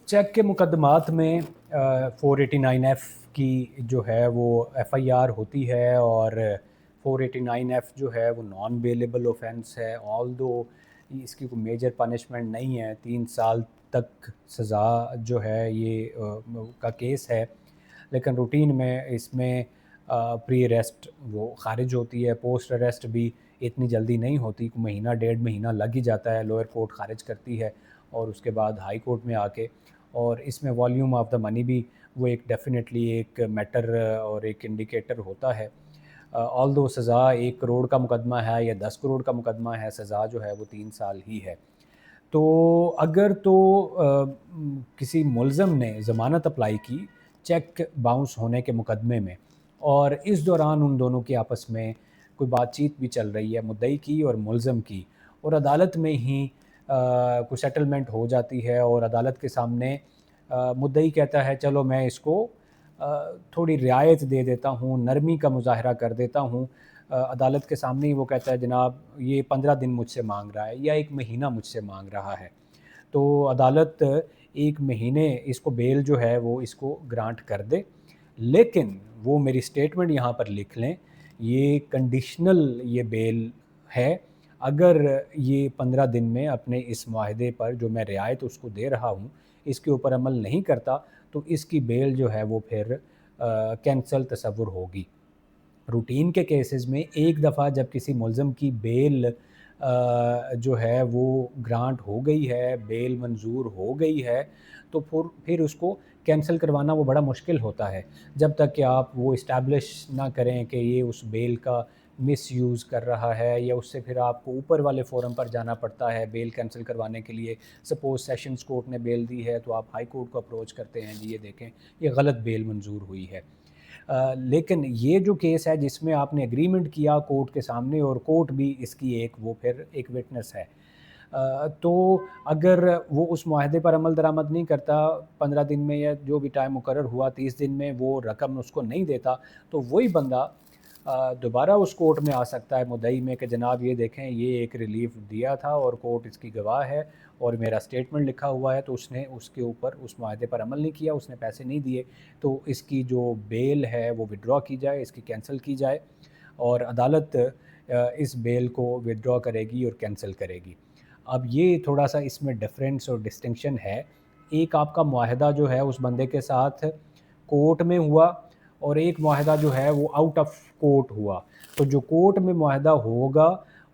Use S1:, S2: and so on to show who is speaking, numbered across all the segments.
S1: Check کے مقدمات میں 489F کی جو ہے وہ ایف آئی آر ہوتی ہے، اور 489F جو ہے وہ نان بیلیبل اوفینس ہے، آل دو اس کی کوئی میجر پنشمنٹ نہیں ہے، 3 سال تک سزا جو ہے یہ کا کیس ہے، لیکن روٹین میں اس میں پری اریسٹ وہ خارج ہوتی ہے، پوسٹ اریسٹ بھی اتنی جلدی نہیں ہوتی، مہینہ 1.5 مہینہ لگ ہی جاتا ہے، لوئر کورٹ خارج کرتی ہے اور اس کے بعد ہائی کورٹ میں آ کے، اور اس میں والیوم آف دا منی بھی وہ ایک ڈیفینیٹلی ایک میٹر اور ایک انڈیکیٹر ہوتا ہے۔ آل دو سزا 1 کروڑ کا مقدمہ ہے یا 10 کروڑ کا مقدمہ ہے، سزا جو ہے وہ 3 سال ہی ہے۔ تو اگر تو کسی ملزم نے ضمانت اپلائی کی چیک باؤنس ہونے کے مقدمے میں، اور اس دوران ان دونوں کی آپس میں کوئی بات چیت بھی چل رہی ہے، مدعی کی اور ملزم کی، اور عدالت میں ہی کوئی سیٹلمنٹ ہو جاتی ہے، اور عدالت کے سامنے مدعی کہتا ہے چلو میں اس کو تھوڑی رعایت دے دیتا ہوں، نرمی کا مظاہرہ کر دیتا ہوں، عدالت کے سامنے ہی وہ کہتا ہے جناب یہ 15 دن مجھ سے مانگ رہا ہے یا 1 مہینہ مجھ سے مانگ رہا ہے، تو عدالت 1 مہینے اس کو بیل جو ہے وہ اس کو گرانٹ کر دے، لیکن وہ میری سٹیٹمنٹ یہاں پر لکھ لیں، یہ کنڈیشنل یہ بیل ہے، اگر یہ 15 دن میں اپنے اس معاہدے پر جو میں رعایت اس کو دے رہا ہوں اس کے اوپر عمل نہیں کرتا تو اس کی بیل جو ہے وہ پھر کینسل تصور ہوگی۔ روٹین کے کیسز میں ایک دفعہ جب کسی ملزم کی بیل جو ہے وہ گرانٹ ہو گئی ہے، بیل منظور ہو گئی ہے، تو پھر اس کو کینسل کروانا وہ بڑا مشکل ہوتا ہے، جب تک کہ آپ وہ اسٹیبلش نہ کریں کہ یہ اس بیل کا مس یوز کر رہا ہے، یا اس سے پھر آپ کو اوپر والے فورم پر جانا پڑتا ہے بیل کینسل کروانے کے لیے۔ سپوز سیشنز کورٹ نے بیل دی ہے تو آپ ہائی کورٹ کو اپروچ کرتے ہیں، جی یہ دیکھیں یہ غلط بیل منظور ہوئی ہے۔ لیکن یہ جو کیس ہے جس میں آپ نے اگریمنٹ کیا کورٹ کے سامنے، اور کورٹ بھی اس کی ایک وہ پھر ایک وٹنس ہے، تو اگر وہ اس معاہدے پر عمل درآمد نہیں کرتا 15 دن میں، یا جو بھی ٹائم مقرر ہوا 30 دن میں، وہ رقم اس کو نہیں دیتا، تو وہی بندہ دوبارہ اس کورٹ میں آ سکتا ہے مدعی میں کہ جناب یہ دیکھیں یہ ایک ریلیف دیا تھا اور کورٹ اس کی گواہ ہے اور میرا سٹیٹمنٹ لکھا ہوا ہے، تو اس نے اس کے اوپر اس معاہدے پر عمل نہیں کیا، اس نے پیسے نہیں دیے، تو اس کی جو بیل ہے وہ وڈرا کی جائے، اس کی کینسل کی جائے، اور عدالت اس بیل کو وڈرا کرے گی اور کینسل کرے گی۔ اب یہ تھوڑا سا اس میں ڈفرینس اور ڈسٹنکشن ہے، ایک آپ کا معاہدہ جو ہے اس بندے کے ساتھ کورٹ میں ہوا، اور ایک معاہدہ جو ہے وہ آؤٹ آف کورٹ ہوا، تو جو کورٹ میں معاہدہ ہوگا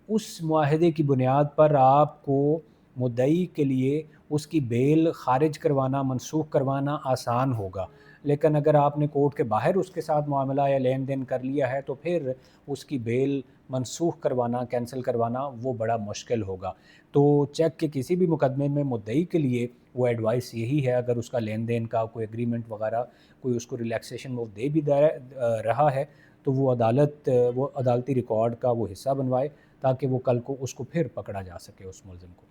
S1: اس معاہدے کی بنیاد پر آپ کو مدعی کے لیے اس کی بیل خارج کروانا، منسوخ کروانا آسان ہوگا، لیکن اگر آپ نے کورٹ کے باہر اس کے ساتھ معاملہ یا لین دین کر لیا ہے تو پھر اس کی بیل منسوخ کروانا، کینسل کروانا وہ بڑا مشکل ہوگا۔ تو چیک کے کسی بھی مقدمے میں مدعی کے لیے وہ ایڈوائس یہی ہے، اگر اس کا لین دین کا کوئی اگریمنٹ وغیرہ کوئی اس کو ریلیکسیشن وہ دے بھی رہا ہے تو وہ عدالتی ریکارڈ کا وہ حصہ بنوائے، تاکہ وہ کل کو اس کو پھر پکڑا جا سکے اس ملزم کو۔